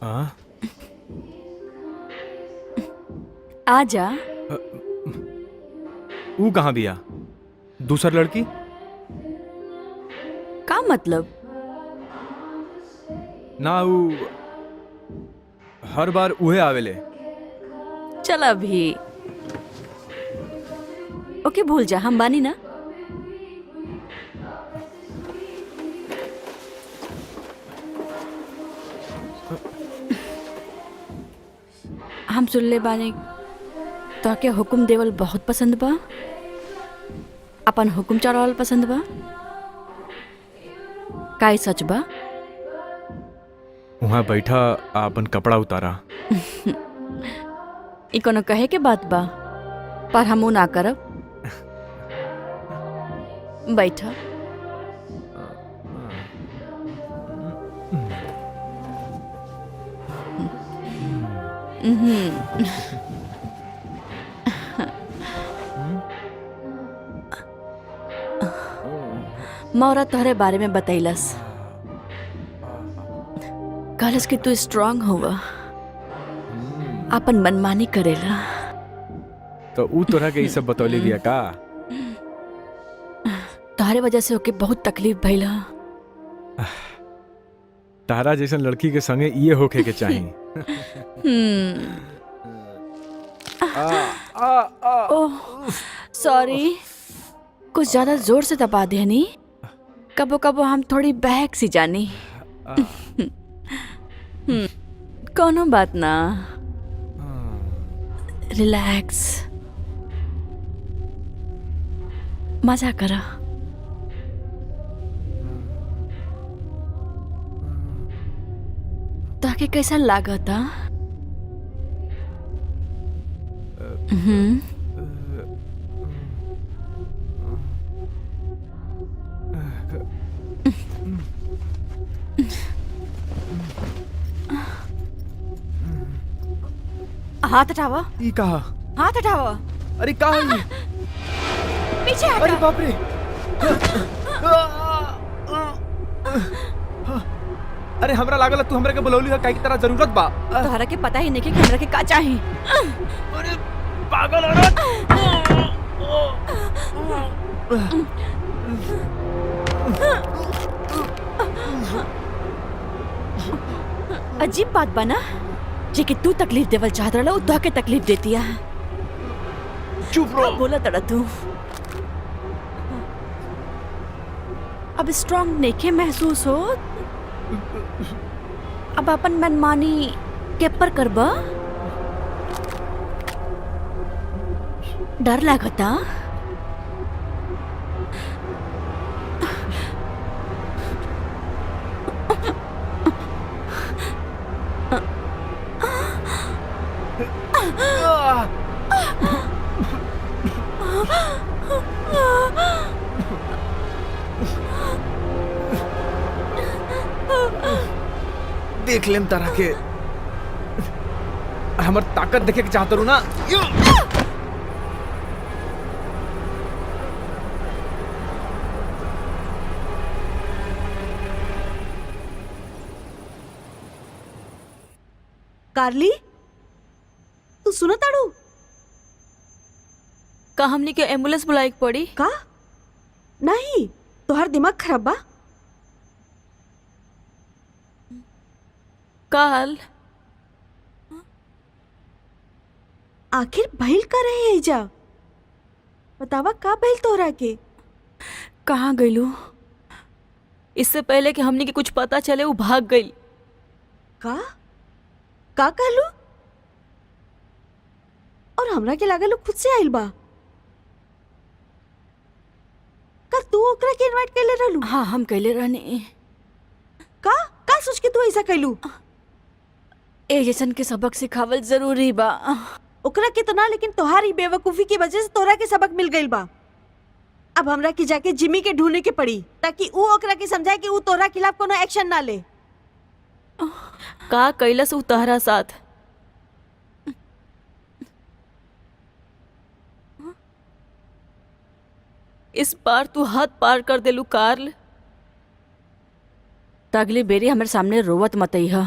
हाँ? आजा। वो कहाँ बिया? दूसर लड़की? का मतलब? ना वो हर बार उहे आवेले। चल अभी ओके, भूल जा, हम बानी ना। हम सुन ले बानी तो के हुक्म देवल बहुत पसंद बा, अपन हुक्म चलावल पसंद बा। का सच बा? वहाँ बैठा अपन कपड़ा उतारा। ई कोनो कहे के बात बा, पर हम ना करब। बैठा। मौरा तोहरे बारे में बतैलस, कहलस कि तू स्ट्रांग हुआ, अपन मनमानी करेला। तो ऊ तोरा के ई सब बतौली बिया का? तोहरे वजह से ओके बहुत तकलीफ भइल ह। तारा जैसन लड़की के संगे ये होके के चाही। ओह सॉरी, कुछ ज्यादा जोर से दबा देनी। कबो कबो हम थोड़ी बहक सी जानी। कोनो बात ना, रिलैक्स, मजा करा। ताके कैसा लागता? हाथ हटावा। ई कहा? हाथ हटावा। अरे का है ये? पीछे हटा। अरे बाप रे! अरे हमरा लागल तू हमरा के बुलौली है काहे की तरह जरूरत बा। तोहरा के पता ही नहीं कि हमरा के का चाही। अरे पागल औरत! अजीब बात बा ना, जे कि तू तकलीफ देवल चाहत रहला, उ तोहके तकलीफ देती है। चुप रहो। बोला तड़ा तू। अब स्ट्रांग नेके महसूस हो, अब अपन मनमानी के पर करबा। डर लागता? देख लेम तरह के हमर ताकत देखे के चाहत रू ना। कार्ली, तू सुना ताड़ू? का हमनी के एम्बुलेंस बुलाए के पड़ी? का? नहीं, तोहर दिमाग खराब बा। काल आखिर भइल का रहे है जा? बतावा का भइल तोहरा के? कहाँ गईलू? इससे पहले कि हमनी के कुछ पता चले वो भाग गई। का? का कहलू? और हमरा के लागल खुद से आइल बा। का तू ओकरा के इनवाइट कैले रहलू? हाँ, हम कैले रहने। का? का सोच के तू ऐसा कैलू? ए जैसन के सबक सिखावल जरूरी बा। ओकरा के तो ना, लेकिन तोहारी बेवकूफी की वजह से तोरा के सबक मिल गइल बा। अब हमरा के जाके जिमी के ढूंढने के पड़ी, ताकि वो ओकरा के समझाए कि वो तोरा खिलाफ कोनो एक्शन ना ले। का कैलस उ तहरा साथ? इस बार तू हद पार कर देलू कार्ल। त अगली बेरी हमारे सामने रोवत मत अइहा।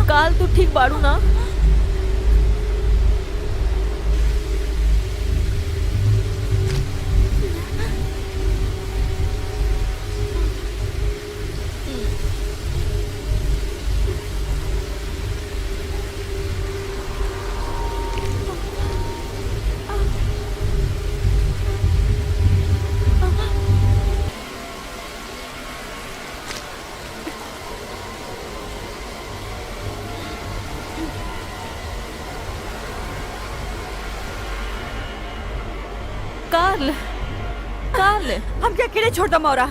काल तू ठीक बाड़ू ना? काल काल हम क्या अकेले छोड़ दो मोरा?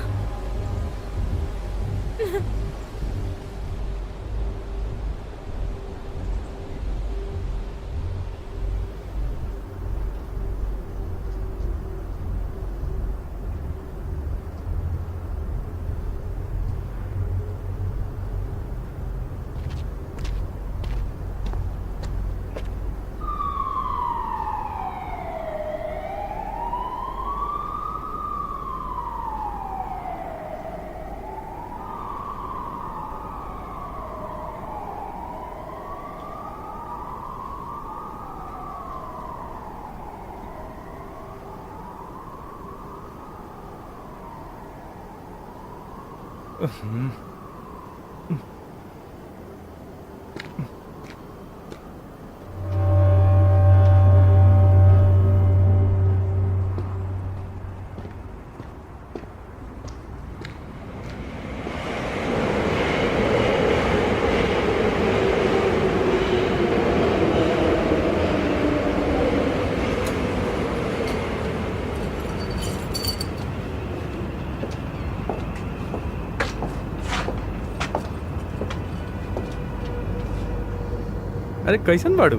अरे कैसन बाड़ू?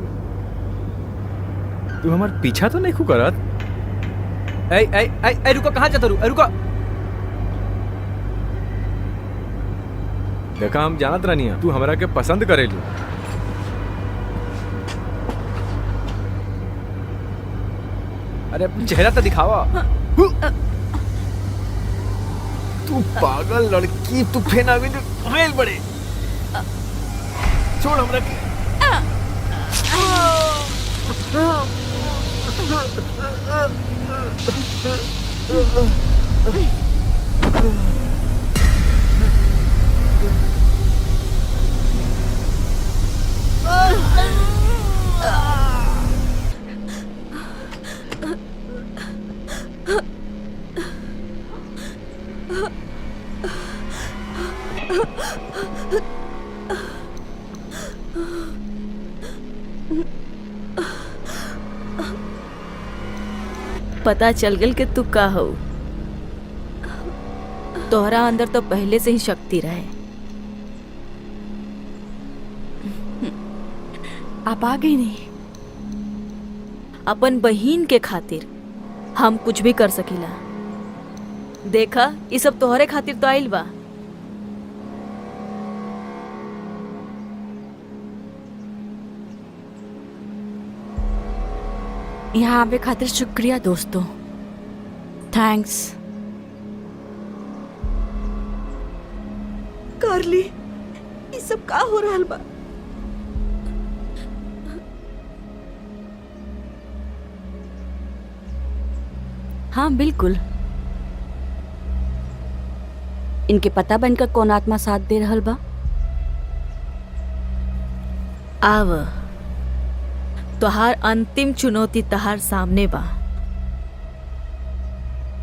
तू हमार पीछा तो नहीं खू करत? ऐ ऐ ऐ ऐ रुको, कहाँ जाता रू? रुको। देखा हम जानत रहनी तू हमरा के पसंद करेलू। अरे अपनी चेहरा तो दिखावा। तू पागल लड़की, तू फेन आगे रेल बड़े। छोड़ हमरा के। पता चल गल कि तू का हो। तोहरा अंदर तो पहले से ही शक्ति रहे। आप आ गई नहीं। अपन बहिन के खातिर हम कुछ भी कर सकीला। देखा, ये सब तोहरे खातिर तो आइल बा। यहाँ आवे खातिर शुक्रिया दोस्तों, थैंक्स। कार्ली, ये सब का हो रहा बा? हाँ बिल्कुल। इनके पता बा इनका कौन आत्मा साथ दे रहल बा? आव, तोहार अंतिम चुनौती तहार सामने बा।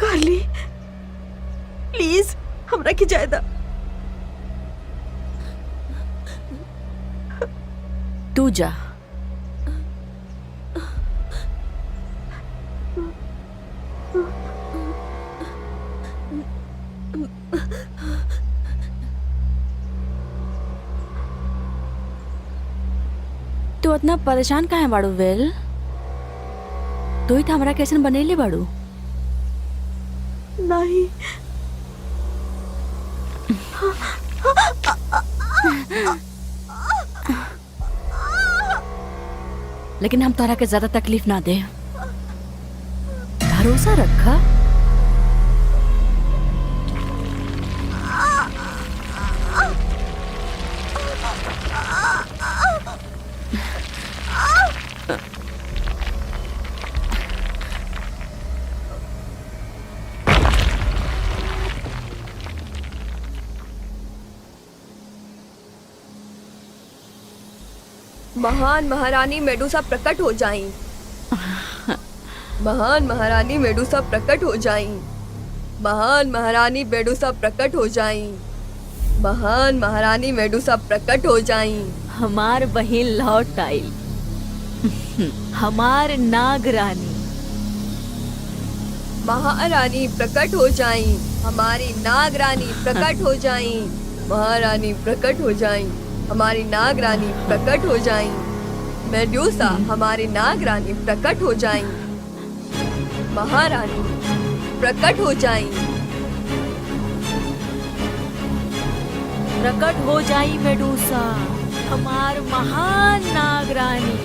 कार्ली, प्लीज हमरा की जायदा। तू जा। तू इतना परेशान काहे बाड़ू वेल? तू ही तो हमरा कैसन बनेले बाड़ू। नहीं, लेकिन हम तोहरा के ज्यादा तकलीफ ना दे। भरोसा रखा। महान महारानी मेडुसा प्रकट हो जाईं। महान महारानी मेडुसा प्रकट हो जाईं। महान महारानी मेडुसा प्रकट हो जाईं। महान महारानी मेडुसा प्रकट हो जाईं। हमार बहिन लौट आइल। हमार नाग रानी। महारानी प्रकट हो जाईं। हमारी नाग रानी प्रकट हो जाईं। महारानी प्रकट हो जाईं। हमारी नाग रानी प्रकट हो जाईं। मेडुसा हमारी नाग रानी प्रकट हो जाईं। महारानी प्रकट हो जाईं। प्रकट हो जाई मेडुसा, हमार महान नाग रानी।